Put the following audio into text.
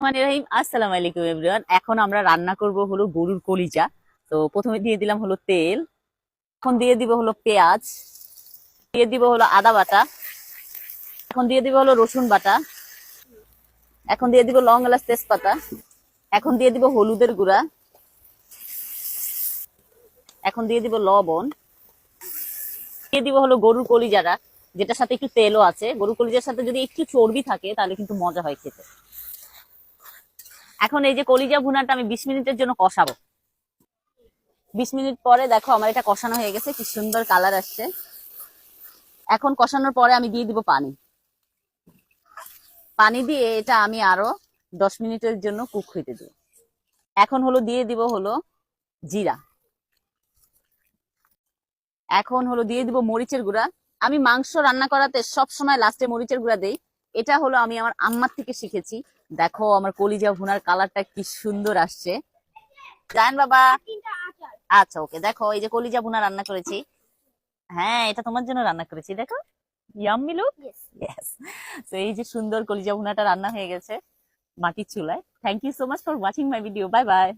আসসালামু আলাইকুম এভরিওয়ান। এখন আমরা রান্না করব হলো গরুর কলিজা। তো প্রথমে দিয়ে দিলাম হলো তেল, এখন দিয়ে দিব হলো পেঁয়াজ, দিয়ে দিব হলো আদা বাটা, এখন দিয়ে দিব হলো রসুন বাটা, এখন দিয়ে দিব লং এলাচ তেজপাতা, এখন দিয়ে দিব হলুদের গুঁড়া, এখন দিয়ে দিব লবণ, দিয়ে দিব হলো গরুর কলিজাটা, যেটার সাথে একটু তেলও আছে। গরুর কলিজার সাথে যদি একটু চর্বি থাকে তাহলে কিন্তু মজা হয় খেতে। এখন এই যে কলিজা ভুনাটা আমি 20 মিনিটের জন্য কষাবো। 20 মিনিট পরে দেখো আমার এটা কষানো হয়ে গেছে, কি সুন্দর কালার আসছে। এখন কষানোর পরে আমি দিয়ে দিব পানি। পানি দিয়ে এটা আমি আরো 10 মিনিটের জন্য কুক হইতে দিব। এখন হলো দিয়ে দিব হলো জিরা, এখন হলো দিয়ে দিব মরিচের গুঁড়া। আমি মাংস রান্না করাতে সব সময় লাস্টে মরিচের গুঁড়া দেই। এটা হলো আমি আমার আম্মার থেকে শিখেছি। দেখো আমার কলিজা ভুনার কালারটা কি সুন্দর আসছে। জান বাবা, আচ্ছা ওকে। দেখো এই যে কলিজা ভুনা রান্না করেছি। হ্যাঁ, এটা তোমার জন্য রান্না করেছি, দেখো ইয়াম্মি লুক। ইয়েস। তো এই যে সুন্দর কলিজা ভুনাটা রান্না হয়ে গেছে মাটির চুলায়। Thank you so much for watching my video. Bye by.